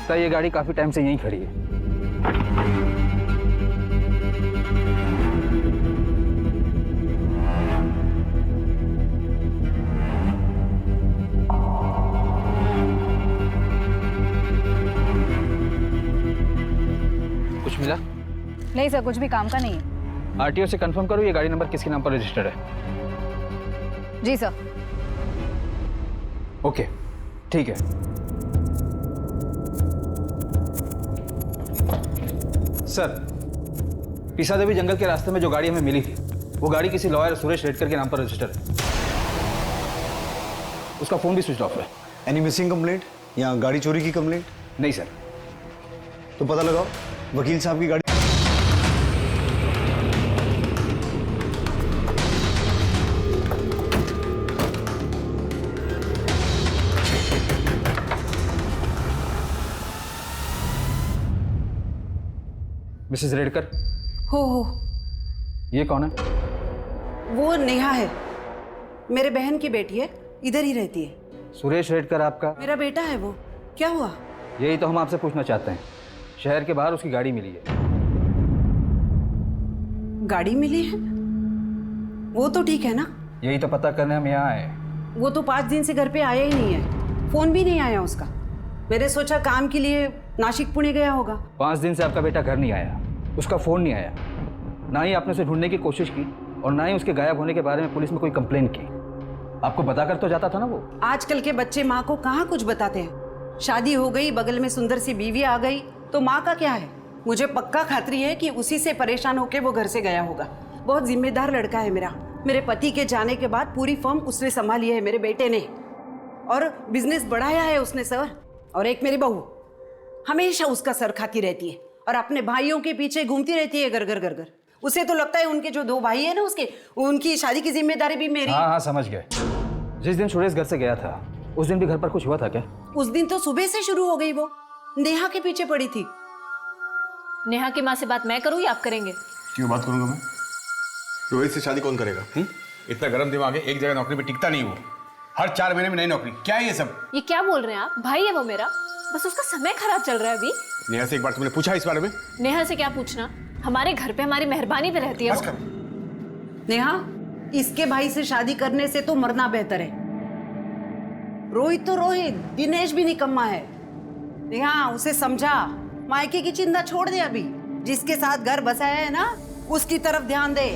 लगता है ये गाड़ी काफी टाइम से यहीं खड़ी है। कुछ मिला? नहीं सर, कुछ भी काम का नहीं है। आरटीओ से कंफर्म करो ये गाड़ी नंबर किसके नाम पर रजिस्टर्ड है। जी सर। ओके, ठीक है। सर, पीसा देवी जंगल के रास्ते में जो गाड़ी हमें मिली थी, वो गाड़ी किसी लॉयर सुरेश रेडकर के नाम पर रजिस्टर्ड है। उसका फोन भी स्विच ऑफ है। एनी मिसिंग कंप्लेंट या गाड़ी चोरी की कंप्लेंट? नहीं सर। तो पता लगाओ वकील साहब की गाड़ी। मिसेस रेडकर। हो ये कौन है? वो नेहा है, मेरे बहन की बेटी है, इधर ही रहती है। सुरेश रेडकर आपका? मेरा बेटा है वो। क्या हुआ? यही तो हम आपसे पूछना चाहते हैं। शहर के बाहर उसकी गाड़ी मिली है। गाड़ी मिली है? वो तो ठीक है ना? यही तो पता करने हम यहाँ आए। वो तो 5 दिन से घर पे आया ही नहीं है, फोन भी नहीं आया उसका। मैंने सोचा काम के लिए नासिक पुणे गया होगा। 5 दिन से आपका बेटा घर नहीं आया, उसका फोन नहीं आया, ना ही आपने उसे ढूंढने की कोशिश की और ना ही उसके गायब होने के बारे में पुलिस में कोई कंप्लेंट की। आपको बताकर तो जाता था ना वो। आजकल के बच्चे माँ को कहाँ कुछ बताते हैं। शादी हो गई, बगल में सुंदर सी बीवी आ गई, तो माँ का क्या है? मुझे पक्का खातरी है कि उसी से परेशान होकर वो घर से गया होगा। बहुत जिम्मेदार लड़का है मेरा। मेरे पति के जाने के बाद पूरी फर्म उसने संभाली है, मेरे बेटे ने, और बिजनेस बढ़ाया है उसने सर। और एक मेरी बहू हमेशा उसका सर खाती रहती है और अपने भाइयों के पीछे घूमती रहती है घर घर घर घर। उसे तो लगता है उनके जो 2 भाई है ना उसके, उनकी शादी की जिम्मेदारी भी मेरी। हाँ समझ गए। जिस दिन सुरेश घर से गया था उस दिन भी घर पर कुछ हुआ था क्या? उस दिन तो सुबह से शुरू हो गई, वो नेहा के पीछे पड़ी थी। नेहा की माँ से बात मैं करूँ या आप करेंगे? क्यों बात करूंगा मैं? रोहित से शादी कौन करेगा? इतना गर्म दिमाग है, एक जगह नौकरी पे टिकता नहीं वो। हर 4 महीने में नई नौकरी। क्या है ये सब? ये क्या बोल रहे हैं आप? भाई है वो मेरा, बस उसका समय खराब चल रहा है अभी। नेहा से एक बार तुमने पूछा इस बारे में? नेहा से क्या पूछना, हमारे घर पे हमारी मेहरबानी पे रहती है बस वो। कर। नेहा, इसके भाई से शादी करने से तो मरना बेहतर है। रोहित तो रोहित, दिनेश भी निकम्मा है। नेहा, उसे समझा, मायके की चिंता छोड़ दे। अभी जिसके साथ घर बसाया है ना, उसकी तरफ ध्यान दे।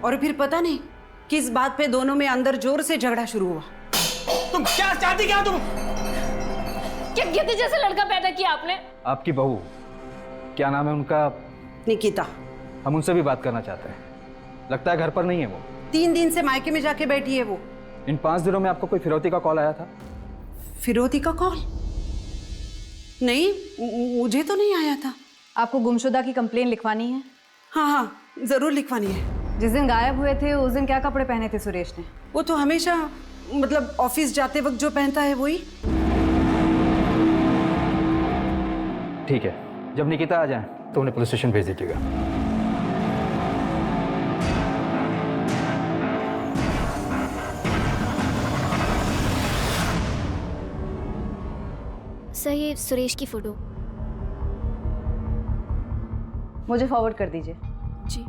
और फिर पता नहीं किस बात पे दोनों में अंदर जोर से झगड़ा शुरू हुआ। तुम क्या चाहती, क्या तुम? क्या गिद्ध जैसा लड़का पैदा किया आपने? आपकी बहू, क्या नाम है उनका? निकिता। हम उनसे भी बात करना चाहते हैं। लगता है घर पर नहीं है वो। 3 दिन से मायके में जाके बैठी है वो। इन 5 दिनों में आपको कोई फिरौती का कॉल आया था? फिरौती का कॉल? नहीं, मुझे तो नहीं आया था। आपको गुमशुदा की कंप्लेन लिखवानी है? हाँ, जरूर लिखवानी है। जिस दिन गायब हुए थे उस दिन क्या कपड़े पहने थे सुरेश ने? वो तो हमेशा, मतलब ऑफिस जाते वक्त जो पहनता है वही। ठीक है, जब निकिता आ जाए तो उन्हें पुलिस स्टेशन भेज दीजिएगा। सर, ये सुरेश की फोटो। मुझे फॉरवर्ड कर दीजिए। जी।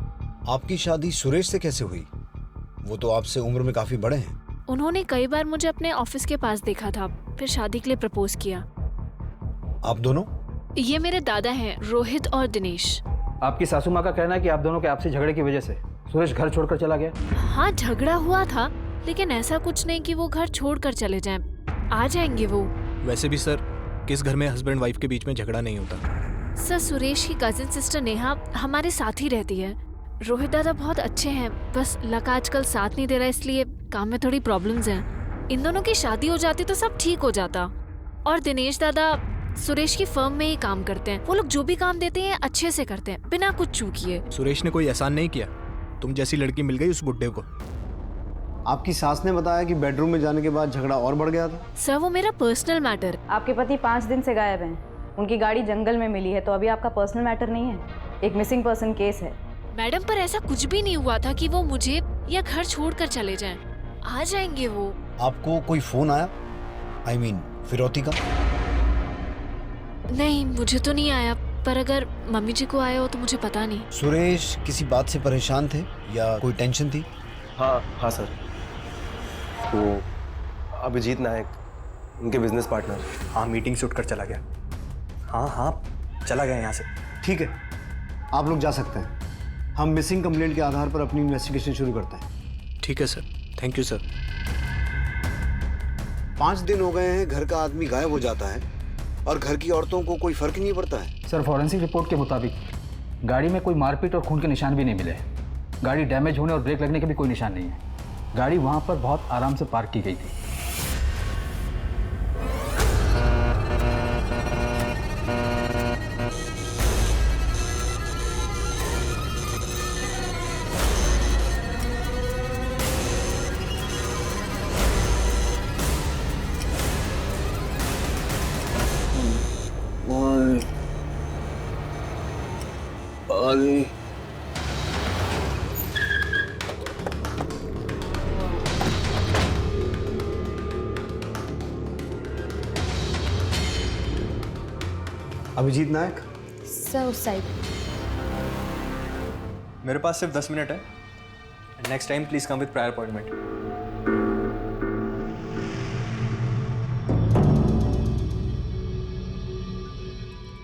आपकी शादी सुरेश से कैसे हुई? वो तो आपसे उम्र में काफी बड़े हैं। उन्होंने कई बार मुझे अपने ऑफिस के पास देखा था, फिर शादी के लिए प्रपोज किया। आप दोनों? ये मेरे दादा हैं, रोहित और दिनेश। आपकी सासू माँ का कहना है कि आप दोनों के आपसी झगड़े की वजह से सुरेश घर छोड़कर चला गया। हाँ, झगड़ा हुआ था, लेकिन ऐसा कुछ नहीं कि वो घर छोड़कर चले जाएं। आ जाएंगे वो। वैसे भी सर, किस घर में हस्बैंड वाइफ के बीच में झगड़ा नहीं होता। सर, सुरेश की कजिन सिस्टर नेहा हमारे साथ ही रहती है। रोहित दादा बहुत अच्छे हैं, बस लक आजकल साथ नहीं दे रहा, इसलिए काम में थोड़ी प्रॉब्लम्स हैं। इन दोनों की शादी हो जाती तो सब ठीक हो जाता। और दिनेश दादा सुरेश की फर्म में ही काम करते हैं। वो लोग जो भी काम देते हैं अच्छे से करते हैं, बिना कुछ चूकिए। सुरेश ने कोई एहसान नहीं किया? तुम जैसी लड़की मिल गई उस बुड्ढे को। आपकी सास ने बताया कि बेडरूम में जाने के बाद झगड़ा और बढ़ गया था। सर, वो मेरा पर्सनल मैटर। आपके पति 5 दिन से गायब हैं। उनकी गाड़ी जंगल में मिली है, तो अभी आपका पर्सनल मैटर नहीं है, एक मिसिंग पर्सन केस है। मैडम, पर ऐसा कुछ भी नहीं हुआ था कि वो मुझे या घर छोड़कर चले जाएं। आ जाएंगे वो। आपको कोई फोन आया? I mean, फिरौती का? नहीं, मुझे तो नहीं आया, पर अगर मम्मी जी को आया हो तो मुझे पता नहीं। सुरेश किसी बात से परेशान थे या कोई टेंशन थी? हाँ सर, वो अभिजीत नायक, उनके बिजनेस पार्टनर। हाँ, मीटिंग से उठकर चला गया। हाँ चला गया यहाँ से। ठीक है, आप लोग जा सकते हैं। हम मिसिंग कंप्लेंट के आधार पर अपनी इन्वेस्टिगेशन शुरू करते हैं। ठीक है सर, थैंक यू सर। 5 दिन हो गए हैं घर का आदमी गायब हो जाता है और घर की औरतों को कोई फर्क नहीं पड़ता है। सर, फॉरेंसिक रिपोर्ट के मुताबिक गाड़ी में कोई मारपीट और खून के निशान भी नहीं मिले। गाड़ी डैमेज होने और ब्रेक लगने के भी कोई निशान नहीं है। गाड़ी वहाँ पर बहुत आराम से पार्क की गई थी। अभिजीत नायक, सर उस साइड। मेरे पास सिर्फ 10 मिनट है। Next time please come with prior appointment.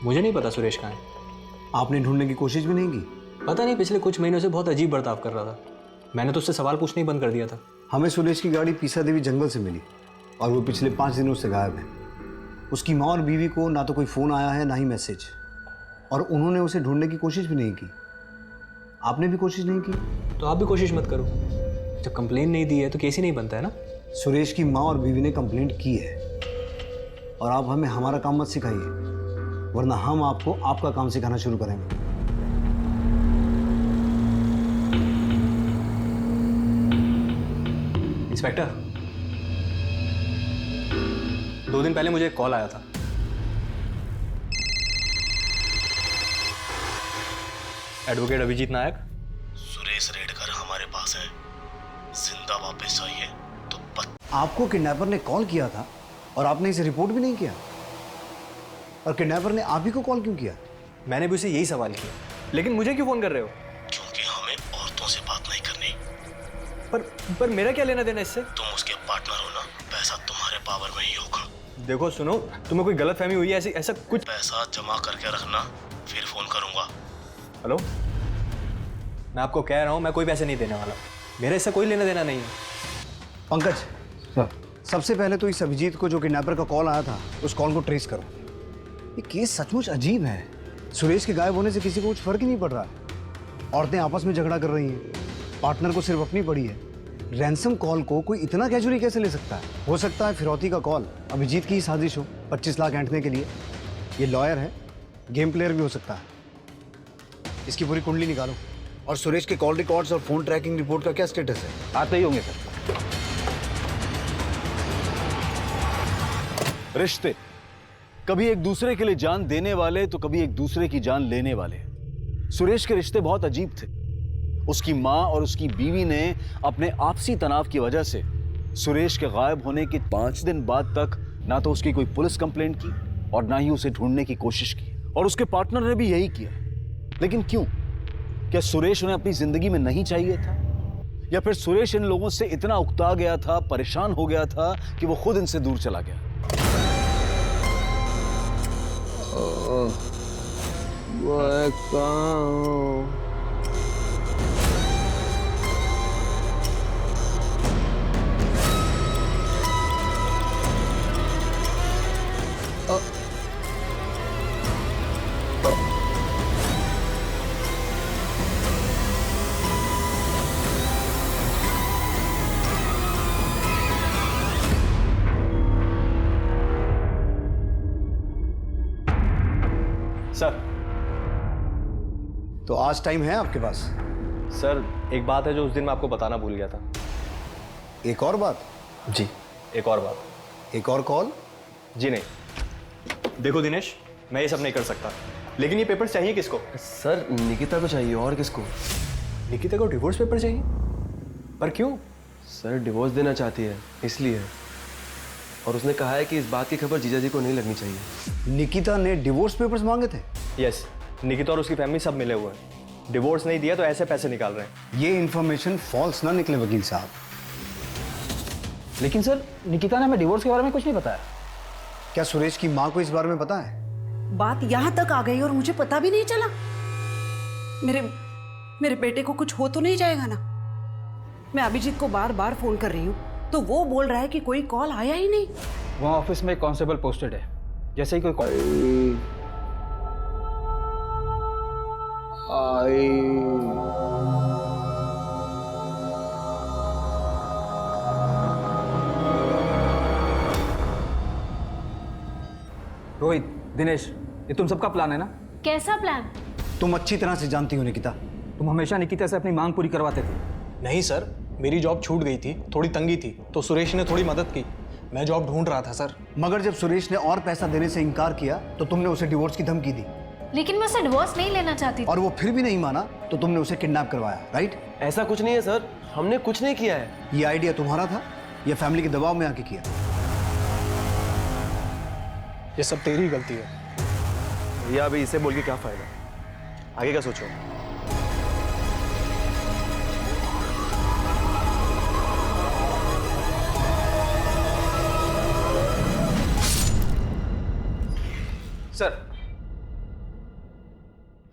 मुझे नहीं पता सुरेश कहाँ है। आपने ढूंढने की कोशिश भी नहीं की? पता नहीं, पिछले कुछ महीनों से बहुत अजीब बर्ताव कर रहा था। मैंने तो उससे सवाल पूछना ही बंद कर दिया था। हमें सुरेश की गाड़ी पीसा देवी जंगल से मिली और वो पिछले 5 दिनों से गायब है। उसकी माँ और बीवी को ना तो कोई फ़ोन आया है ना ही मैसेज, और उन्होंने उसे ढूंढने की कोशिश भी नहीं की। आपने भी कोशिश नहीं की? तो आप भी कोशिश मत करो। जब कंप्लेन नहीं दी है तो केस ही नहीं बनता है ना। सुरेश की माँ और बीवी ने कंप्लेंट की है और आप हमें हमारा काम मत सिखाइए, वरना हम आपको आपका काम सिखाना शुरू करेंगे। इंस्पेक्टर, 2 दिन पहले मुझे एक कॉल आया था। एडवोकेट अभिजीत नायक। सुरेश रेडकर हमारे पास है, जिंदा वापस आइए तो आपको किडनैपर ने कॉल किया था और आपने इसे रिपोर्ट भी नहीं किया, और किडनैपर ने आप ही को कॉल क्यों किया? मैंने भी उसे यही सवाल किया, लेकिन मुझे क्यों फोन कर रहे हो? क्योंकि हमें औरतों से बात नहीं करनी। पर मेरा क्या लेना देना इससे? तुम उसके पार्टनर हो ना, पैसा तुम्हारे पावर में ही होगा। देखो सुनो, तुम्हें कोई गलतफहमी हुई है ऐसा कुछ? पैसा जमा करके रखना, फिर फोन करूंगा। हेलो, मैं आपको कह रहा हूँ मैं कोई पैसे नहीं देने वाला। मेरे इससे कोई लेना देना नहीं है। पंकज सर, सबसे पहले तो इस अभिजीत को जो किडनैपर का कॉल आया था उस कॉल को ट्रेस करो। ये केस सचमुच अजीब है। सुरेश के गायब होने से किसी को कुछ फर्क ही नहीं पड़ रहा है। औरतें आपस में झगड़ा कर रही हैं, पार्टनर को सिर्फ अपनी पड़ी है। रैंसम कॉल को कोई इतना कैजुअली कैसे ले सकता है? हो सकता है फिरौती का कॉल अभिजीत की ही साजिश हो, 25 लाख ऐंठने के लिए। ये लॉयर है, गेम प्लेयर भी हो सकता है। इसकी पूरी कुंडली निकालो। और सुरेश के कॉल रिकॉर्ड्स और फोन ट्रैकिंग रिपोर्ट का क्या स्टेटस है? आते ही होंगे सर। रिश्ते कभी एक दूसरे के लिए जान देने वाले तो कभी एक दूसरे की जान लेने वाले। सुरेश के रिश्ते बहुत अजीब थे। उसकी माँ और उसकी बीवी ने अपने आपसी तनाव की वजह से सुरेश के गायब होने के 5 दिन बाद तक ना तो उसकी कोई पुलिस कंप्लेंट की और ना ही उसे ढूंढने की कोशिश की, और उसके पार्टनर ने भी यही किया। लेकिन क्यों? क्या सुरेश उन्हें अपनी जिंदगी में नहीं चाहिए था, या फिर सुरेश इन लोगों से इतना उकता गया था, परेशान हो गया था कि वो खुद इनसे दूर चला गया? सर, तो आज टाइम है आपके पास? सर एक बात है जो उस दिन मैं आपको बताना भूल गया था। एक और बात? जी, एक और बात। एक और कॉल? जी नहीं। देखो दिनेश, मैं ये सब नहीं कर सकता, लेकिन ये पेपर चाहिए किसको? सर निकिता को चाहिए, और किसको? निकिता को डिवोर्स पेपर चाहिए? पर क्यों? सर डिवोर्स देना चाहती है, इसलिए। और उसने कहा है कि इस बात की खबर जीजा जी को नहीं लगनी चाहिए। निकिता ने डिवोर्स पेपर्स मांगे थे? यस, निकिता और उसकी फैमिली सब मिले हुए हैं। डिवोर्स नहीं दिया तो ऐसे पैसे निकाल रहे हैं। ये इन्फॉर्मेशन फॉल्स ना निकले वकील साहब। लेकिन सर, निकिता ने हमें डिवोर्स के बारे में कुछ नहीं बताया। क्या सुरेश की माँ को इस बारे में पता है? बात यहाँ तक आ गई और मुझे पता भी नहीं चला। मेरे बेटे को कुछ हो तो नहीं जाएगा ना? मैं अभिजीत को बार बार फोन कर रही हूँ तो वो बोल रहा है कि कोई कॉल आया ही नहीं। वहाँ ऑफिस में कांस्टेबल पोस्टेड है, जैसे ही कोई कॉल रोहित, दिनेश, ये तुम सबका प्लान है ना? कैसा प्लान? तुम अच्छी तरह से जानती हो निकिता। तुम हमेशा निकिता से अपनी मांग पूरी करवाते थे। नहीं सर, मेरी जॉब छूट गई थी, थोड़ी तंगी थी, तो सुरेश ने थोड़ी मदद की। मैं जॉब ढूंढ रहा था सर। मगर जब सुरेश ने और पैसा देने से इनकार किया तो तुमने उसे डिवोर्स की धमकी दी। लेकिन मैं उसे डिवोर्स नहीं लेना चाहती थी। और वो फिर भी नहीं माना तो तुमने उसे किडनैप करवाया, राइट? ऐसा कुछ नहीं है सर, हमने कुछ नहीं किया है। ये आइडिया तुम्हारा था या फैमिली के दबाव में आके किया? ये सब तेरी गलती है। भैया अभी इसे बोल के क्या फायदा, आगे का सोचो।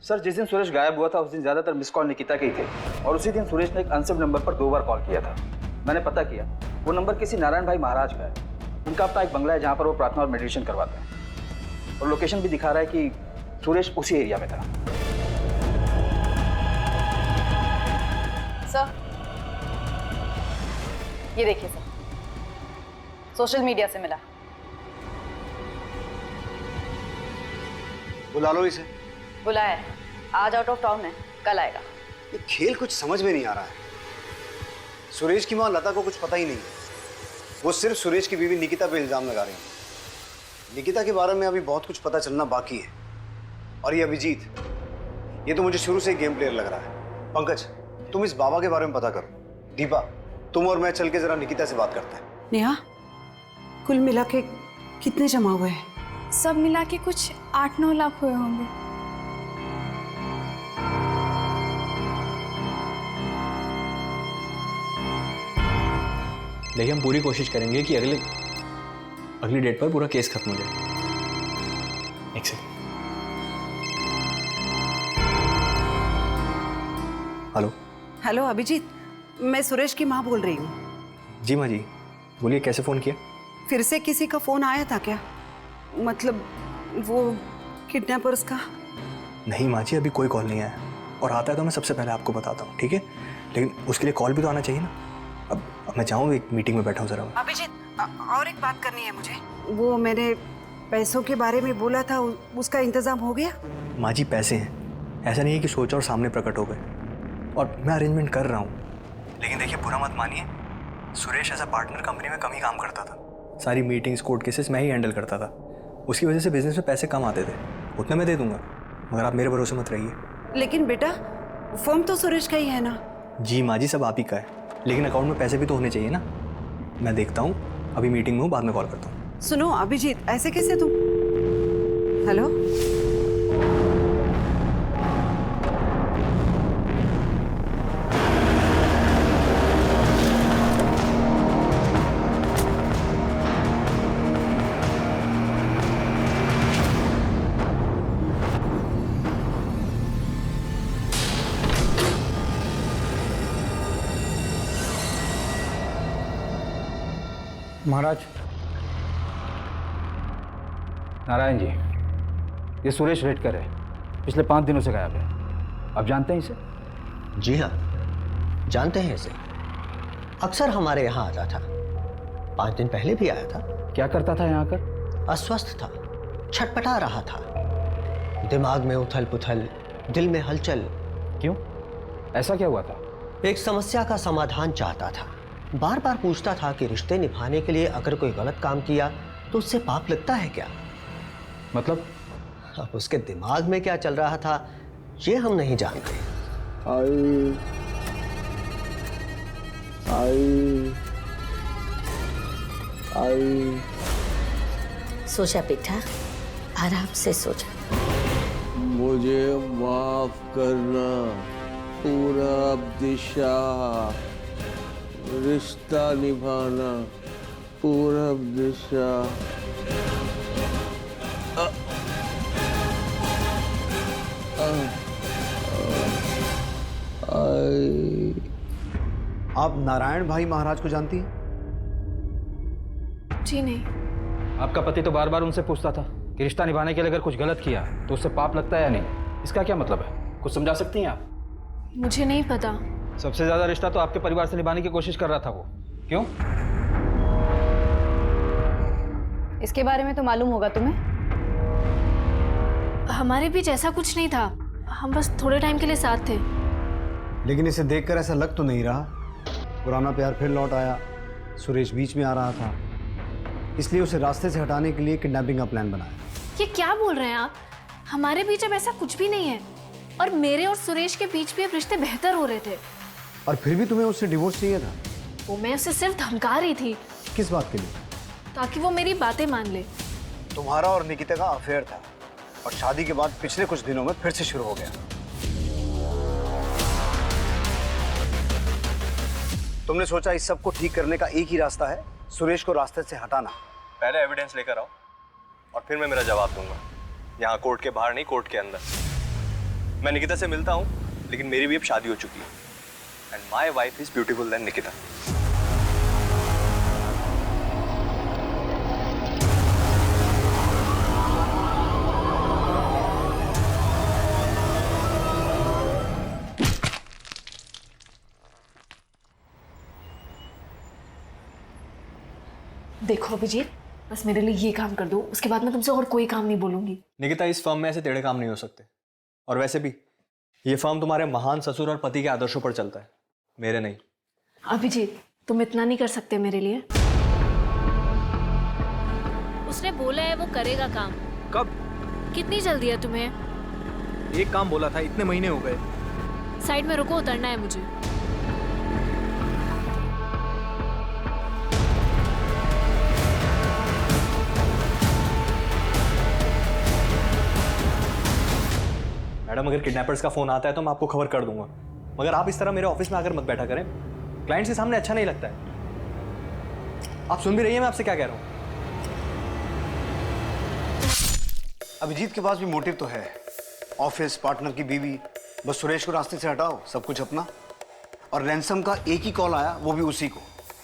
सर, जिस दिन सुरेश गायब हुआ था उस दिन ज्यादातर मिस कॉल निकिता के ही थे, और उसी दिन सुरेश ने एक अनसेव्ड नंबर पर 2 बार कॉल किया था। मैंने पता किया, वो नंबर किसी नारायण भाई महाराज का है। उनका अपना एक बंगला है जहाँ पर वो प्रार्थना और मेडिटेशन करवाते हैं, और लोकेशन भी दिखा रहा है कि सुरेश उसी एरिया में था। सर, ये देखिए सर, सोशल मीडिया से मिला। बुला लो इसे। बुलाया है, आज आउट ऑफ टाउन है, कल आएगा। ये खेल कुछ समझ में नहीं आ रहा है। सुरेश की मां लता को कुछ पता ही नहीं है। वो सिर्फ सुरेश की बीवी निकिता पे इल्जाम लगा रही है। निकिता के बारे में अभी बहुत कुछ पता चलना बाकी है। और ये अभिजीत, ये तो मुझे शुरू से ही गेम प्लेयर लग रहा है। पंकज, तुम इस बाबा के बारे में पता करो। दीपा, तुम और मैं चल के जरा निकिता से बात करते हैं। नेहा, कुल मिला के कितने जमा हुए हैं? सब मिला के कुछ 8-9 लाख हुए होंगे। देखिए, हम पूरी कोशिश करेंगे कि अगली डेट पर पूरा केस खत्म हो जाए। एक सेकंड। हेलो। हेलो अभिजीत, मैं सुरेश की माँ बोल रही हूँ। जी माँ जी, बोलिए, कैसे फ़ोन किया? फिर से किसी का फ़ोन आया था क्या? मतलब वो किडनैपर्स का? नहीं माँ जी, अभी कोई कॉल नहीं आया, और आता है तो मैं सबसे पहले आपको बताता हूँ, ठीक है? लेकिन उसके लिए कॉल भी तो आना चाहिए ना। अब मैं चाहूँ, एक मीटिंग में बैठा हूँ ज़रा। अभिजीत, और एक बात करनी है मुझे। वो मैंने पैसों के बारे में बोला था, उसका इंतज़ाम हो गया? माँ जी, पैसे हैं, ऐसा नहीं है कि सोचा और सामने प्रकट हो गए, और मैं अरेंजमेंट कर रहा हूँ। लेकिन देखिए, बुरा मत मानिए, Suresh as a partner company में कम ही काम करता था। सारी मीटिंग्स, कोर्ट केसेस मैं ही हैंडल करता था। उसकी वजह से बिजनेस में पैसे कम आते थे। उतना मैं दे दूंगा, मगर आप मेरे भरोसे मत रहिए। लेकिन बेटा, फर्म तो सुरेश का ही है ना? जी माँ जी, सब आप ही का है, लेकिन अकाउंट में पैसे भी तो होने चाहिए ना। मैं देखता हूँ, अभी मीटिंग में हूँ, बाद में कॉल करता हूँ। सुनो अभिजीत, ऐसे कैसे तुम? हेलो, महाराज। नारायण जी, ये सुरेश रेडकर है, पिछले 5 दिनों से गायब है। आप जानते हैं इसे? जी हाँ, जानते हैं इसे। अक्सर हमारे यहाँ आता था, 5 दिन पहले भी आया था। क्या करता था यहाँ आकर? अस्वस्थ था, छटपटा रहा था, दिमाग में उथल पुथल, दिल में हलचल। क्यों, ऐसा क्या हुआ था? एक समस्या का समाधान चाहता था। बार बार पूछता था कि रिश्ते निभाने के लिए अगर कोई गलत काम किया तो उससे पाप लगता है क्या? मतलब? अब उसके दिमाग में क्या चल रहा था ये हम नहीं जानते। आई। सो जा बेटा, आराम से सो जा। मुझे माफ करना पूरब दिशा, रिश्ता निभाना पूरब दिशा। आप नारायण भाई महाराज को जानती हैं? जी नहीं। आपका पति तो बार बार उनसे पूछता था कि रिश्ता निभाने के लिए अगर कुछ गलत किया तो उससे पाप लगता है या नहीं। इसका क्या मतलब है, कुछ समझा सकती हैं आप? मुझे नहीं पता। सबसे ज्यादा रिश्ता तो आपके परिवार से निभाने की कोशिश कर रहा था वो, क्यों? इसके बारे में तो मालूम होगा तुम्हें। हमारे बीच ऐसा कुछ नहीं था, हम बस थोड़े टाइम के लिए साथ थे। लेकिन इसे देखकर ऐसा लग तो नहीं रहा। पुराना प्यार फिर लौट आया, सुरेश बीच में आ रहा था, इसलिए उसे रास्ते से हटाने के लिए किडनैपिंग का प्लान बनाया। ये क्या बोल रहे हैं आप? हमारे बीच अब ऐसा कुछ भी नहीं है, और मेरे और सुरेश के बीच भी अब रिश्ते बेहतर हो रहे थे। और फिर भी तुम्हें उससे डिवोर्स चाहिए था? वो मैं उसे सिर्फ धमका रही थी। किस बात के लिए? ताकि वो मेरी बातें मान ले। तुम्हारा और निकिता का अफेयर था, और शादी के बाद पिछले कुछ दिनों में फिर से शुरू हो गया। तुमने सोचा इस सब को ठीक करने का एक ही रास्ता है, सुरेश को रास्ते से हटाना। पहले एविडेंस लेकर आओ और फिर मैं मेरा जवाब दूंगा। यहाँ कोर्ट के बाहर नहीं, कोर्ट के अंदर। मैं निकिता से मिलता हूँ, लेकिन मेरी भी अब शादी हो चुकी है। And my wife is beautiful then Nikita. देखो अभिजीत, बस मेरे लिए ये काम कर दो, उसके बाद मैं तुमसे और कोई काम नहीं बोलूंगी। निकिता, इस फर्म में ऐसे टेढ़े काम नहीं हो सकते। और वैसे भी ये फर्म तुम्हारे महान ससुर और पति के आदर्शों पर चलता है, मेरे नहीं। अभिजीत, तुम इतना नहीं कर सकते मेरे लिए। उसने बोला है वो करेगा काम। कब? कितनी जल्दी है तुम्हें? एक काम बोला था, इतने महीने हो गए। साइड में रुको, उतरना है मुझे। मैडम, अगर किडनैपर्स का फोन आता है तो मैं आपको खबर कर दूंगा, मगर आप इस तरह मेरे ऑफिस में आकर मत बैठा करें। क्लाइंट्स के सामने अच्छा नहीं लगता है। आप सुन भी रही हैं मैं आपसे क्या कह रहा हूं? अभिजीत के पास भी मोटिव तो है, ऑफिस, पार्टनर की बीवी। बस सुरेश को रास्ते से हटाओ, सब कुछ अपना। और रैंसम का एक ही कॉल आया, वो भी उसी को।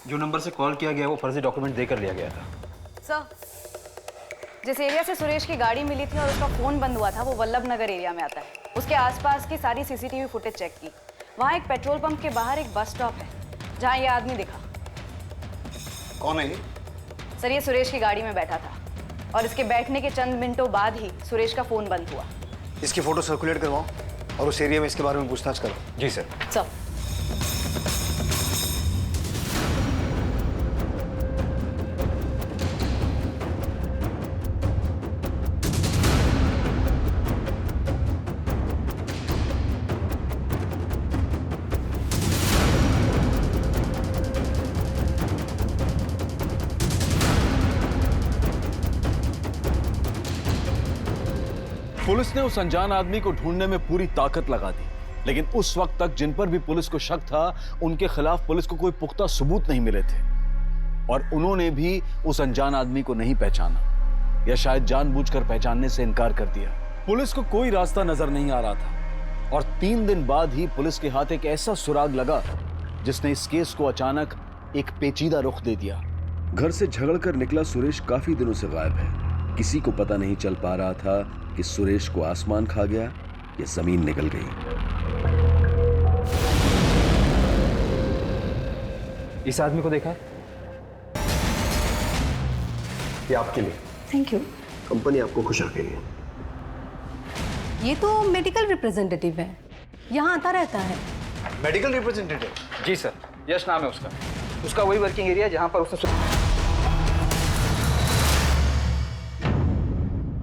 जो नंबर से कॉल किया गया वो फर्जी डॉक्यूमेंट देकर लिया गया था। सर, जिस एरिया से सुरेश की गाड़ी मिली थी और उसका फोन बंद हुआ था वो वल्लभ नगर एरिया में आता है। उसके आसपास की सारी सीसीटीवी फुटेज चेक की। वहाँ एक पेट्रोल पंप के बाहर एक बस स्टॉप है जहाँ ये आदमी दिखा। कौन है ये? सर, ये सुरेश की गाड़ी में बैठा था और इसके बैठने के चंद मिनटों बाद ही सुरेश का फोन बंद हुआ। इसकी फोटो सर्कुलेट करवाओ और उस एरिया में इसके बारे में पूछताछ करो। जी सर। सर, पुलिस ने उस अनजान आदमी को ढूंढने में पूरी ताकत लगा दी, लेकिन उस वक्त तक जिन पर भी पुलिस को शक था उनके खिलाफ पुलिस को कोई पुख्ता सबूत नहीं मिले थे, और उन्होंने भी उस अनजान आदमी को नहीं पहचाना, या शायद जानबूझकर पहचानने से इनकार कर दिया। पुलिस को कोई रास्ता नजर नहीं आ रहा था, और 3 दिन बाद ही पुलिस के हाथ एक ऐसा सुराग लगा जिसने इस केस को अचानक एक पेचीदा रुख दे दिया। घर से झगड़ कर निकला सुरेश काफी दिनों से गायब है। किसी को पता नहीं चल पा रहा था कि सुरेश को आसमान खा गया या जमीन निकल गई। इस आदमी को देखा है? ये आपके लिए। Thank you. कंपनी आपको खुश रखेगी। ये तो मेडिकल रिप्रेजेंटेटिव है, यहाँ आता रहता है। Medical representative? जी सर, यश नाम है उसका। उसका वही वर्किंग एरिया जहां पर उसने।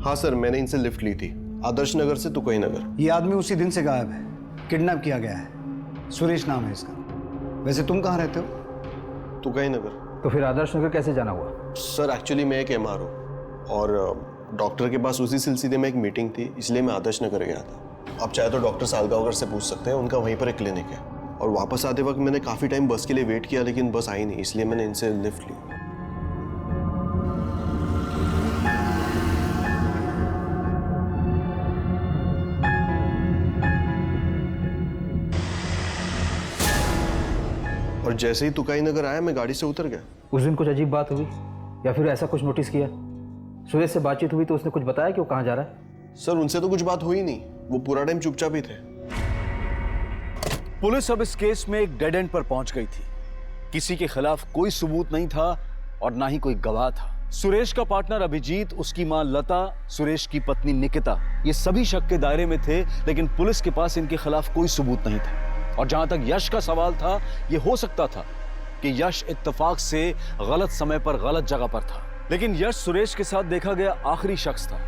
हाँ सर, मैंने इनसे लिफ्ट ली थी, आदर्श नगर से तुकई नगर। ये आदमी उसी दिन से गायब है, किडनैप किया गया है। सुरेश नाम है इसका। वैसे तुम कहाँ रहते हो? तुकाई नगर। तो फिर आदर्श नगर कैसे जाना हुआ? सर एक्चुअली मैं एक MR हूँ और डॉक्टर के पास उसी सिलसिले में एक मीटिंग थी, इसलिए मैं आदर्श नगर गया था। आप चाहे तो डॉक्टर सालगांवकर से पूछ सकते हैं, उनका वहीं पर एक क्लिनिक है। और वापस आते वक्त मैंने काफ़ी टाइम बस के लिए वेट किया, लेकिन बस आई नहीं, इसलिए मैंने इनसे लिफ्ट ली। और जैसे ही तुकाई नगर आया मैं गाड़ी से उतर गया। उस दिन कुछ अजीब बात हुई या फिर ऐसा कुछ नोटिस किया? सुरेश से बातचीत हुई तो उसने कुछ बताया कि वो कहाँ जा रहा है? सर उनसे तो कुछ बात हुई नहीं, वो पूरा टाइम चुपचाप ही थे। पुलिस अब इस केस में एक डेड एंड पर पहुंच गई थी। किसी के खिलाफ कोई सबूत नहीं था और ना ही कोई गवाह था। सुरेश का पार्टनर अभिजीत, उसकी मां लता, सुरेश की पत्नी निकिता, ये सभी शक के दायरे में थे, लेकिन पुलिस के पास इनके खिलाफ कोई सबूत नहीं था। और जहां तक यश का सवाल था, ये हो सकता था कि यश इत्तेफाक से गलत समय पर गलत जगह पर था, लेकिन यश सुरेश के साथ देखा गया आखिरी शख्स था,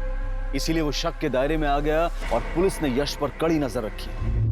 इसीलिए वो शक के दायरे में आ गया और पुलिस ने यश पर कड़ी नजर रखी।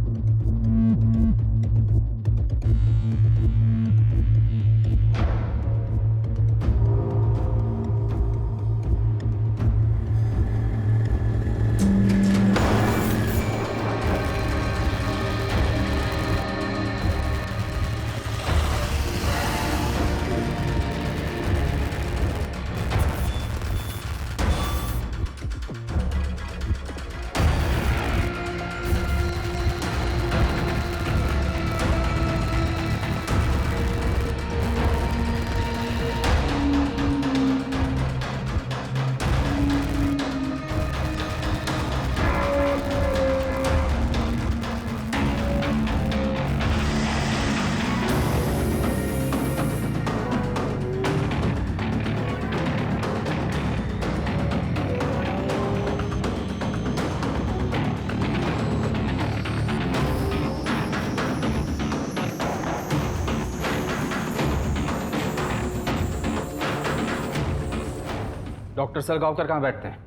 डॉक्टर सालगांवकर कहाँ बैठते हैं?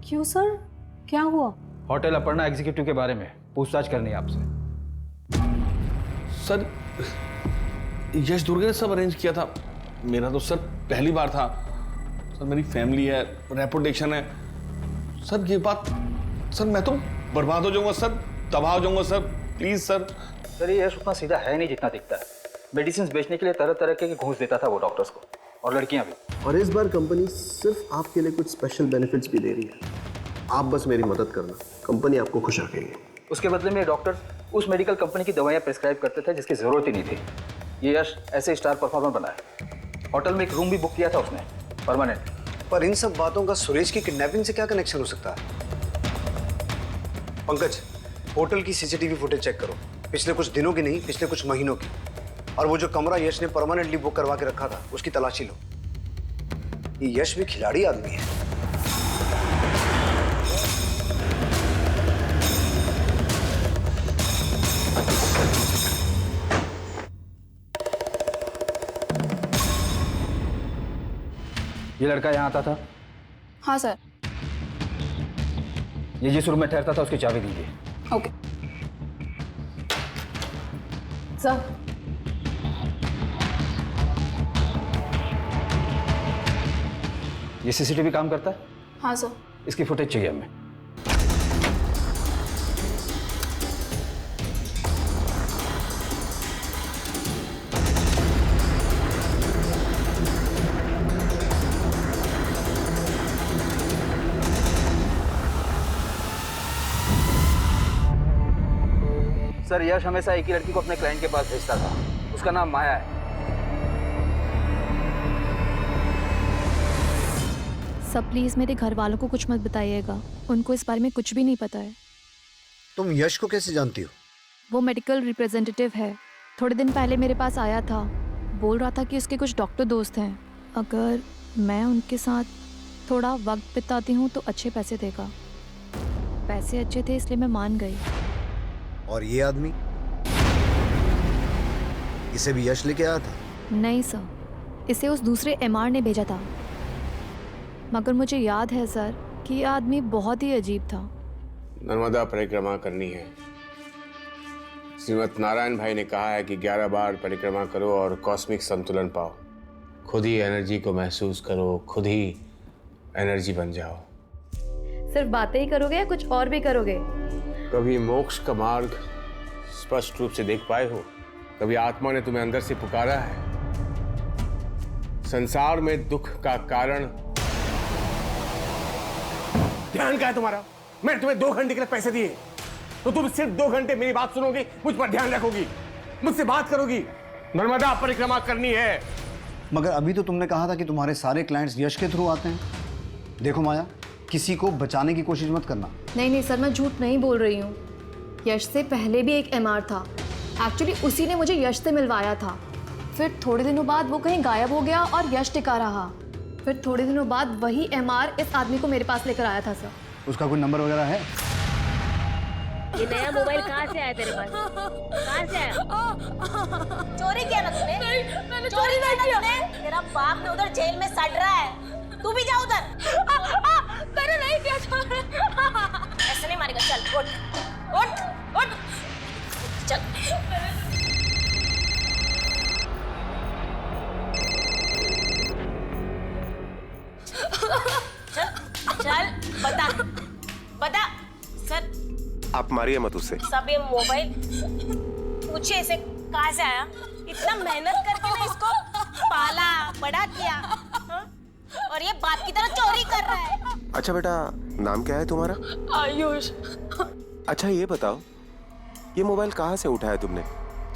क्यों सर, क्या हुआ? होटल अपर्णा एग्जीक्यूटिव के बारे में पूछताछ करनी है आपसे। सर यश दुर्गे ने सब अरेंज किया था, मेरा तो सर पहली बार था। सर मेरी फैमिली है, रेपुटेशन है। सर ये बात, सर मैं तो बर्बाद हो जाऊंगा सर, तबाह हो जाऊंगा सर, प्लीज सर। सर ये यश उतना सीधा है नहीं जितना दिखता है। मेडिसिन बेचने के लिए तरह तरह के घूस देता था वो डॉक्टर्स को, और लड़कियां भी। और इस बार कंपनी सिर्फ आपके लिए कुछ स्पेशल बेनिफिट्स भी दे रही है। आप बस मेरी मदद करना, कंपनी आपको खुश रखेगी। उसके बदले में डॉक्टर उस मेडिकल कंपनी की दवाइयां प्रिस्क्राइब करते थे जिसकी जरूरत ही नहीं थी। ये यश ऐसे स्टार परफॉर्मर बना है। होटल में एक रूम भी बुक किया था उसने, परमानेंट। पर इन सब बातों का सुरेश की किडनैपिंग से क्या कनेक्शन हो सकता है? पंकज, होटल की सीसीटीवी फुटेज चेक करो, पिछले कुछ दिनों की नहीं, पिछले कुछ महीनों की। और वो जो कमरा यश ने परमानेंटली बुक करवा के रखा था, उसकी तलाशी लो। ये यश भी खिलाड़ी आदमी है। ये लड़का यहाँ आता था? हाँ सर। ये जिस रूम में ठहरता था उसकी चाबी दीजिए। Okay sir. ये सीसीटीवी काम करता है? हाँ सर। इसकी फुटेज चाहिए हमें। सर यश हमेशा एक ही लड़की को अपने क्लाइंट के पास भेजता था, उसका नाम माया है। सब प्लीज मेरे घर वालों को कुछ मत बताइएगा, उनको इस बारे में कुछ भी नहीं पता है। तुम यश को कैसे जानती हो? वो मेडिकल रिप्रेजेंटेटिव है, थोड़े दिन पहले मेरे पास आया था, बोल रहा था कि उसके कुछ डॉक्टर दोस्त हैं, अगर मैं उनके साथ थोड़ा वक्त बिताती हूँ तो अच्छे पैसे देगा। पैसे अच्छे थे इसलिए मैं मान गई। और ये आदमी, इसे भी यश लेके आया था? नहीं सर, इसे उस दूसरे MR ने भेजा था, मगर मुझे याद है सर कि ये आदमी बहुत ही अजीब था। नर्मदा परिक्रमा करनी है। श्रीमद नारायण भाई ने कहा है कि 11 बार परिक्रमा करो और कॉस्मिक संतुलन पाओ। खुद ही एनर्जी को महसूस करो, खुद ही एनर्जी बन जाओ। सिर्फ बातें ही करोगे या कुछ और भी करोगे? कभी मोक्ष का मार्ग स्पष्ट रूप से देख पाए हो? कभी आत्मा ने तुम्हें अंदर से पुकारा है? संसार में दुख का कारण ध्यान का है तुम्हारा? मैंने तुम्हें 2 घंटे के लिए पैसे दिए तो तुम सिर्फ 2 घंटे मेरी बात सुनोगी, मुझ पर ध्यान रखोगी, मुझसे बात करोगी, नर्मदा परिक्रमा करनी है। मगर अभी तो तुमने कहा था कि तुम्हारे सारे क्लाइंट्स यश के थ्रू आते हैं। देखो माया, किसी को बचाने की कोशिश मत करना। नहीं सर, मैं झूठ नहीं बोल रही हूँ। यश से पहले भी एक MR था। एक्चुअली उसी ने मुझे यश से मिलवाया था। फिर थोड़े दिनों बाद वो कहीं गायब हो गया और यश टिका रहा। फिर थोड़े दिनों बाद वही MR इस आदमी को मेरे पास लेकर आया था सर। उसका कोई नंबर वगैरह है? ये नया मोबाइल कहाँ से आया तेरे पास? कहाँ से आया? चोरी किया ना तूने? मैंने चोरी नहीं किया। तेरा बाप ने उधर जेल में सड़ रहा है, तू भी जा उधर। मैंने नहीं किया चोरी। ऐसे नहीं मारेगा, चल उठ उठ उठ चल। चल चल बता बता सर। आप मारिए मत उससे। सब ये मोबाइल पूछे इसे कहाँ से आया? इतना मेहनत करके ना इसको पाला बड़ा किया, हा? और ये बाप की तरह चोरी कर रहा है। अच्छा बेटा, नाम क्या है तुम्हारा? आयुष। अच्छा ये बताओ, ये मोबाइल कहाँ से उठाया तुमने?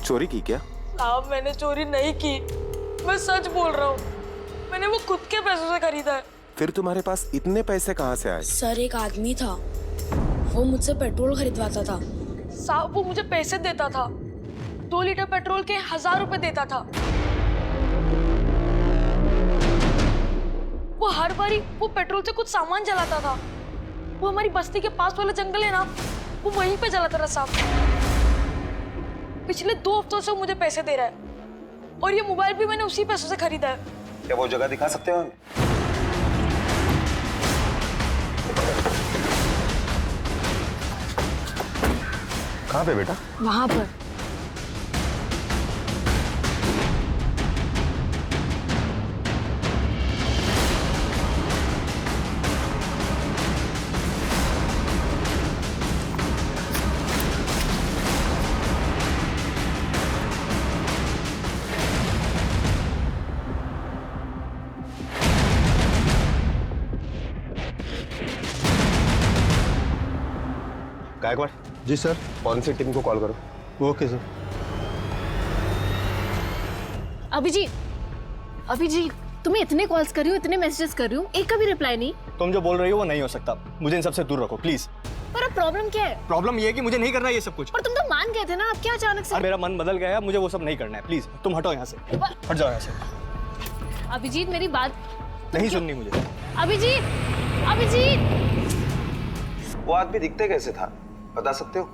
चोरी की क्या? साहब मैंने चोरी नहीं की, मैं सच बोल रहा हूँ। मैंने वो खुद के पैसों से खरीदा है। फिर तुम्हारे पास इतने पैसे कहाँ से आए? सर एक आदमी था, वो मुझसे पेट्रोल खरीदवाता था। साहब वो मुझे पैसे देता था, 2 लीटर पेट्रोल के 1000 रुपए देता था। वो हर बारी वो पेट्रोल से कुछ सामान जलाता था। वो हमारी बस्ती के पास वाला जंगल है ना, वो वहीं पे जलाता रहा साहब। पिछले 2 हफ्तों से वो मुझे पैसे दे रहा है और ये मोबाइल भी मैंने उसी पैसों से खरीदा है। क्या वो जगह दिखा सकते हो? कहाँ पे बेटा? वहां पर। Gaikwad ji sir. Forensic team को कॉल करो। Okay sir. अभिजीत तुम्हें इतने कॉल्स कर रही हूँ, इतने मैसेजेस कर रही हूँ, एक का भी रिप्लाई नहीं। तुम जो बोल रही हो वो नहीं हो सकता। मुझे इन सबसे दूर रखो प्लीज। पर अब प्रॉब्लम क्या है? प्रॉब्लम ये है कि मुझे नहीं करना ये सब कुछ। पर तुम तो मान गए थे ना, अब क्या अचानक से? मेरा मन बदल गया है, मुझे वो सब नहीं करना है। प्लीज तुम हटो यहाँ से, हट जाओ यहाँ से। अभिजीत मेरी बात नहीं सुननी मुझे। अभिजीत, अभिजीत। वो आदमी दिखते कैसे था, बता सकते हो?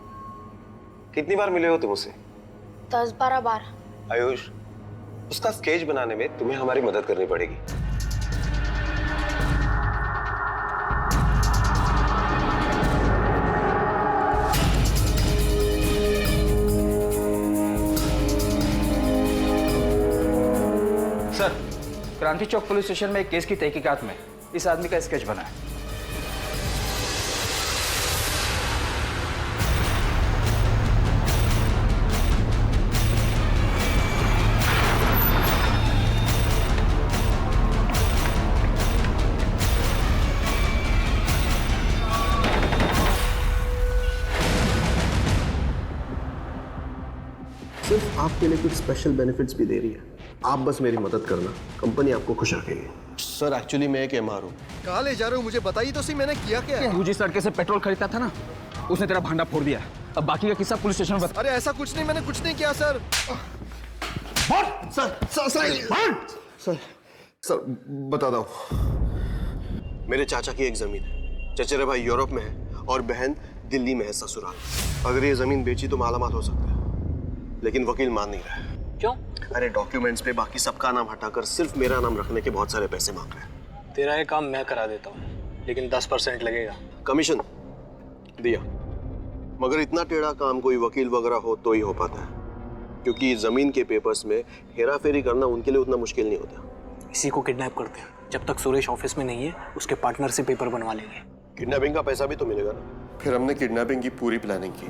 कितनी बार मिले हो तुम उससे? 10-12 बार। आयुष, उसका स्केच बनाने में तुम्हें हमारी मदद करनी पड़ेगी। सर, क्रांति चौक पुलिस स्टेशन में एक केस की तहकीकात में इस आदमी का स्केच बना है। सिर्फ आपके लिए कुछ स्पेशल बेनिफिट्स भी दे रही है। आप बस मेरी मदद करना, कंपनी आपको खुश रखेगी। सर एक्चुअली मैं एक MR हूँ। कहाँ ले जा रहे हो मुझे बताइए तो सही, मैंने किया क्या है? दूजी सड़के से पेट्रोल खरीदता था ना, उसने तेरा भांडा फोड़ दिया। अब बाकी का किस्सा पुलिस स्टेशन में। अरे ऐसा कुछ नहीं, मैंने कुछ नहीं किया सर। सर बता दो। मेरे चाचा की एक जमीन है, चचेरे भाई यूरोप में है और बहन दिल्ली में है ससुराल। अगर ये जमीन बेची तो मालामाल हो सकता है, लेकिन वकील मान नहीं रहा है। क्यों? अरे डॉक्यूमेंट्स पे बाकी सबका नाम हटाकर सिर्फ मेरा नाम रखने के बहुत सारे पैसे मांग रहे हैं। तेरा ये काम मैं करा देता हूँ, लेकिन 10% लगेगा। कमीशन दिया, मगर इतना टेढ़ा काम कोई वकील वगैरह हो तो ही हो पाता है, क्योंकि जमीन के पेपर्स में हेरा फेरी करना उनके लिए उतना मुश्किल नहीं होता। इसी को किडनैप करते हैं। जब तक सुरेश ऑफिस में नहीं है उसके पार्टनर से पेपर बनवा लेंगे। किडनैपिंग का पैसा भी तो मिलेगा ना। फिर हमने किडनैपिंग की पूरी प्लानिंग की।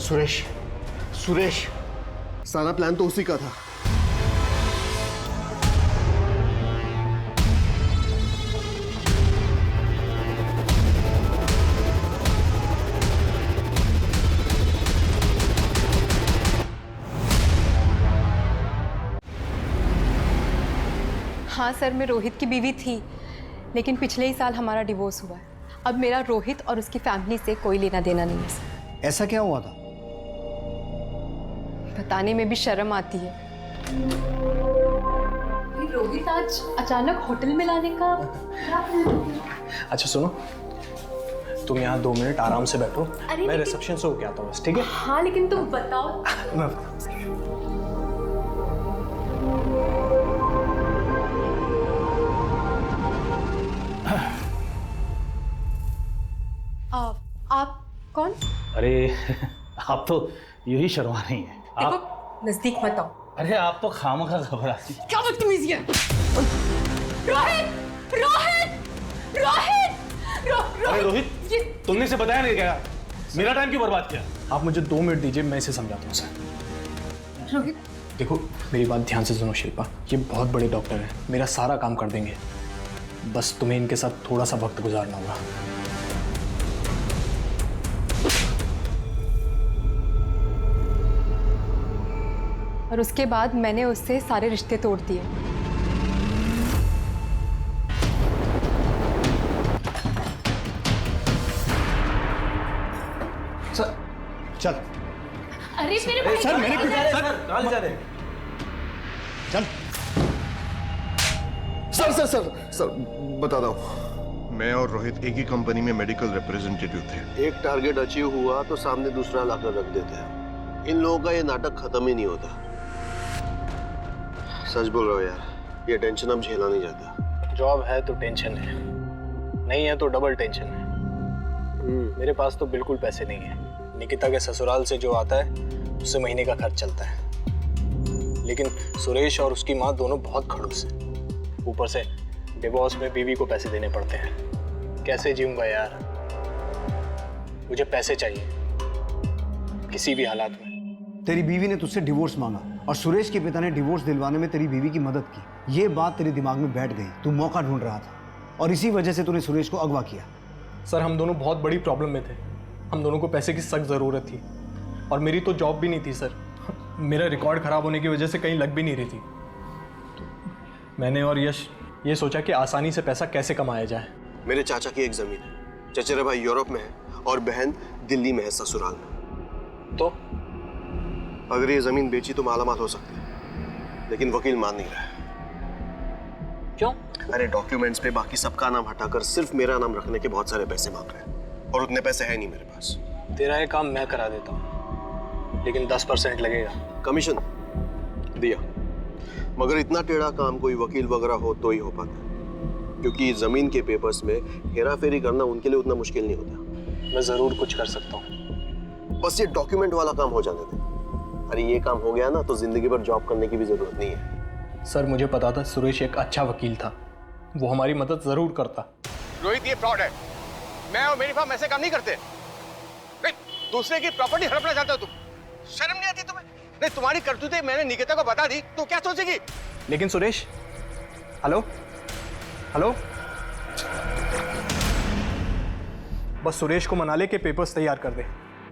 सुरेश, सुरेश, सारा प्लान तो उसी का था। हाँ सर, मैं रोहित की बीवी थी, लेकिन पिछले ही साल हमारा डिवोर्स हुआ है। अब मेरा रोहित और उसकी फैमिली से कोई लेना देना नहीं है सर। ऐसा क्या हुआ था? बताने में भी शर्म आती है। रोहित आज अचानक होटल में लाने का। अच्छा सुनो, तुम यहाँ 2 मिनट आराम से बैठो, अरे मैं रिसेप्शन से होके आता हूँ बस, ठीक है? हाँ लेकिन तुम बताओ। मैं आप कौन? अरे आप तो यूं ही शर्मा रही हैं। आप नजदीक मत आओ। अरे आप तो खामखा घबराती। क्या बदतमीजी है? रोहित, रोहित, रोहित, अरे रोहित, तुमने इसे बताया नहीं क्या? मेरा टाइम क्यों बर्बाद किया? आप मुझे 2 मिनट दीजिए, मैं इसे समझाता हूँ सर। रोहित, देखो मेरी बात ध्यान से सुनो शिल्पा, ये बहुत बड़े डॉक्टर हैं, मेरा सारा काम कर देंगे। बस तुम्हें इनके साथ थोड़ा सा वक्त गुजारना होगा। और उसके बाद मैंने उससे सारे रिश्ते तोड़ दिए। सर चल। अरे मेरे भाई सर मैंने क्यों कहाँ ले जा रहे? चल। सर बताता हूँ, मैं और रोहित एक ही कंपनी में मेडिकल रिप्रेजेंटेटिव थे। एक टारगेट अचीव हुआ तो सामने दूसरा लाकर रख देते हैं। इन लोगों का ये नाटक खत्म ही नहीं होता। सच बोल रहा हूँ यार, ये टेंशन अब झेला नहीं जाता। जॉब है तो टेंशन है, नहीं है तो डबल टेंशन है। मेरे पास तो बिल्कुल पैसे नहीं है। निकिता के ससुराल से जो आता है उससे महीने का खर्च चलता है, लेकिन सुरेश और उसकी माँ दोनों बहुत खड़ूस हैं। ऊपर से डिवोर्स में बीवी को पैसे देने पड़ते हैं। कैसे जीऊंगा यार? मुझे पैसे चाहिए किसी भी हालात में। तेरी बीवी ने तुझसे डिवोर्स मांगा और सुरेश के पिता ने डिवोर्स दिलवाने में तेरी बीवी की मदद की। ये बात तेरे दिमाग में बैठ गई। तू मौका ढूंढ रहा था और इसी वजह से तूने सुरेश को अगवा किया। सर हम दोनों बहुत बड़ी प्रॉब्लम में थे। हम दोनों को पैसे की सख्त ज़रूरत थी और मेरी तो जॉब भी नहीं थी सर। मेरा रिकॉर्ड ख़राब होने की वजह से कहीं लग भी नहीं रही थी। तो मैंने और यश ये सोचा कि आसानी से पैसा कैसे कमाया जाए। मेरे चाचा की एक जमीन है, चचेरा भाई यूरोप में है और बहन दिल्ली में है ससुराल में। तो अगर ये जमीन बेची तो मालामाल हो सकती है, लेकिन वकील मान नहीं रहा है। क्यों? अरे डॉक्यूमेंट्स पे बाकी सबका नाम हटाकर सिर्फ मेरा नाम रखने के बहुत सारे पैसे मांग रहे हैं और उतने पैसे है नहीं मेरे पास। तेरा ये काम मैं करा देता हूँ, लेकिन 10% लगेगा। कमीशन दिया, मगर इतना टेढ़ा काम कोई वकील वगैरह हो तो ही हो पाता, क्योंकि जमीन के पेपर्स में हेरा फेरी करना उनके लिए उतना मुश्किल नहीं होता। मैं जरूर कुछ कर सकता हूँ, बस ये डॉक्यूमेंट वाला काम हो जाने दे। अरे ये काम हो गया ना तो जिंदगी भर जॉब करने की भी जरूरत नहीं है। सर मुझे पता था सुरेश एक अच्छा वकील था, वो हमारी मदद जरूर करता। रोहित ये फ्रॉड है। मैं और मेरी फर्म ऐसे काम नहीं करते। नहीं, दूसरे की प्रॉपर्टी हड़पना चाहते हो तुम? शर्म नहीं आती तुम्हें? नहीं, तुम्हारी करतूतें मैंने निकिता को बता दी तो क्या सोचेगी? लेकिन सुरेश, हेलो हेलो, बस सुरेश को मना ले के पेपर्स तैयार कर दे।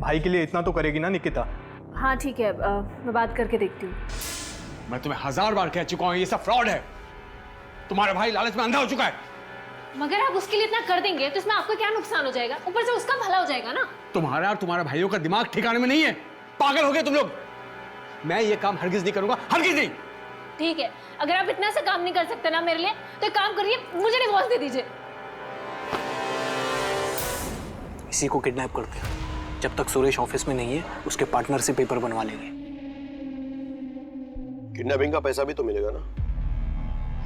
भाई के लिए इतना तो करेगी ना निकिता? हाँ ठीक है, मैं बात करके देखती हूँ। मैं तुम्हें 1000 बार कह चुका हूँ ये सब फ्रॉड है। तुम्हारा भाई लालच में अंधा हो चुका है। मगर आप उसके लिए इतना कर देंगे तो इसमें आपका क्या नुकसान हो जाएगा? ऊपर से उसका भला हो जाएगा ना। तुम्हारा और तुम्हारे भाइयों का दिमाग ठिकाने में नहीं है। पागल हो गए तुम लोग। मैं ये काम हरगिज नहीं करूंगा, हरगिज नहीं। ठीक है, अगर आप इतना सा काम नहीं कर सकते ना मेरे लिए तो एक काम करिए, मुझे डिवोर्स दे दीजिए। इसी को किडनैप करते हैं। जब तक सुरेश ऑफिस में नहीं है उसके पार्टनर से पेपर बनवा लेंगे। किडनैपिंग का पैसा भी तो मिलेगा ना?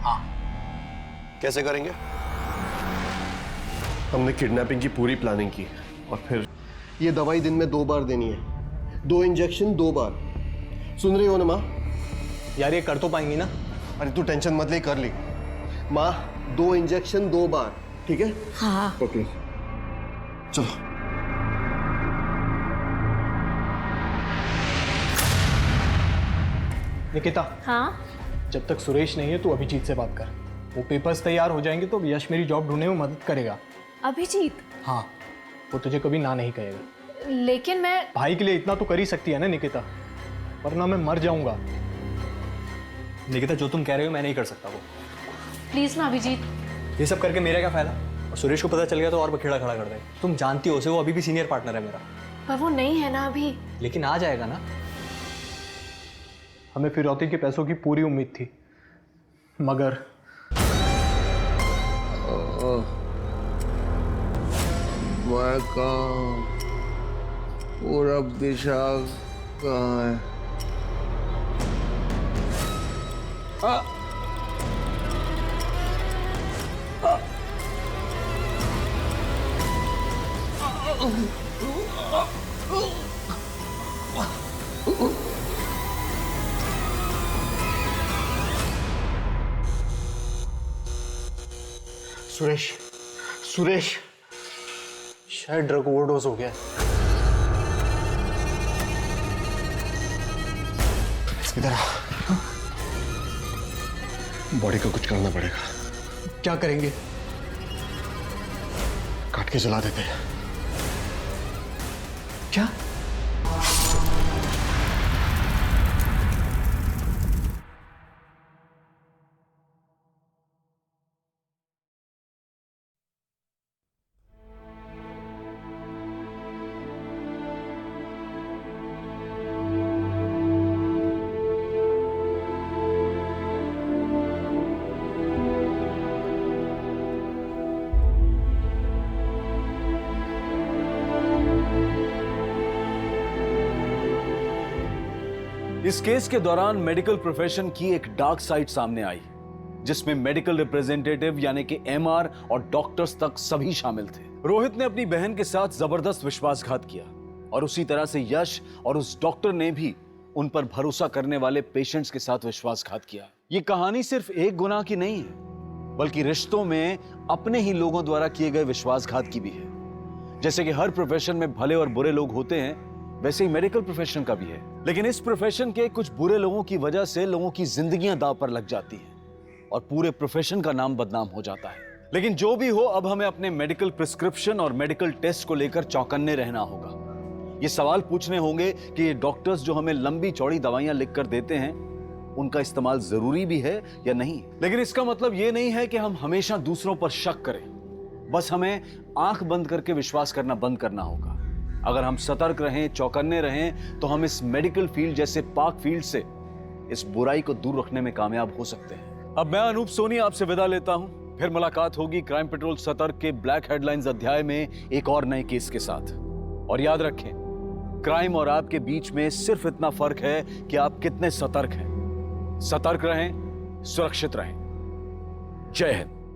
हाँ। कैसे करेंगे? हमने किडनैपिंग की पूरी प्लानिंग की और फिर ये दवाई दिन में 2 बार देनी है, 2 इंजेक्शन 2 बार। सुन रही हो ना माँ? यार ये कर तो पाएंगी ना? अरे तू टेंशन मत ले, कर ली माँ। 2 इंजेक्शन 2 बार, ठीक है? हाँ। ओके चलो। निकिता, हाँ? जब तक सुरेश नहीं है तू अभिजीत से बात कर। वो पेपर्स तैयार हो जाएंगे तो यश मेरी जॉब ढूंढने में मदद करेगा। अभिजीत? हाँ, वो तुझे कभी ना नहीं कहेगा। लेकिन मैं भाई के लिए इतना तो कर ही सकती है ना निकिता, वरना मैं मर जाऊंगा। निकिता जो तुम कह रहे हो मैं नहीं कर सकता वो। प्लीज ना अभिजीत। ये सब करके मेरा क्या फायदा? और सुरेश को पता चल गया तो और बखेड़ा खड़ा कर देगा। तुम जानती हो उसे, वो अभी भी सीनियर पार्टनर है मेरा। पर वो नहीं है ना अभी। लेकिन आ जाएगा ना। हमें फिरौती के पैसों की पूरी उम्मीद थी, मगर मैं कहाँ? पूरब दिशा कहाँ है? सुरेश, सुरेश शायद ड्रग ओवरडोज हो गया। इधर आ। बॉडी को कुछ करना पड़ेगा। क्या करेंगे? काट के जला देते हैं। क्या? इस केस के दौरान मेडिकल प्रोफेशन की एक डार्क साइड सामने आई, जिसमें मेडिकल रिप्रेजेंटेटिव यानी कि एमआर और डॉक्टर्स तक सभी शामिल थे। रोहित ने अपनी बहन के साथ जबरदस्त विश्वासघात किया और उसी तरह से यश और उस डॉक्टर ने भी उन पर भरोसा करने वाले पेशेंट्स के साथ विश्वासघात किया। ये कहानी सिर्फ एक गुनाह की नहीं है, बल्कि रिश्तों में अपने ही लोगों द्वारा किए गए विश्वासघात की भी है। जैसे कि हर प्रोफेशन में भले और बुरे लोग होते हैं, वैसे ही मेडिकल प्रोफेशन का भी है। लेकिन इस प्रोफेशन के कुछ बुरे लोगों की वजह से लोगों की जिंदगियां दांव पर लग जाती हैं और पूरे प्रोफेशन का नाम बदनाम हो जाता है। लेकिन जो भी हो, अब हमें अपने मेडिकल प्रिस्क्रिप्शन और मेडिकल टेस्ट को लेकर चौकन्ने रहना होगा। ये सवाल पूछने होंगे कि ये डॉक्टर्स जो हमें लंबी चौड़ी दवाइयां लिखकर देते हैं, उनका इस्तेमाल जरूरी भी है या नहीं। लेकिन इसका मतलब ये नहीं है कि हम हमेशा दूसरों पर शक करें। बस हमें आंख बंद करके विश्वास करना बंद करना होगा। अगर हम सतर्क रहें, चौकन्ने रहें, तो हम इस मेडिकल फील्ड जैसे पाक फील्ड से इस बुराई को दूर रखने में कामयाब हो सकते हैं। अब मैं अनूप सोनी आपसे विदा लेता हूं। फिर मुलाकात होगी क्राइम पेट्रोल सतर्क के ब्लैक हेडलाइंस अध्याय में एक और नए केस के साथ। और याद रखें, क्राइम और आपके बीच में सिर्फ इतना फर्क है कि आप कितने सतर्क हैं। सतर्क रहें, सुरक्षित रहें। जय हिंद।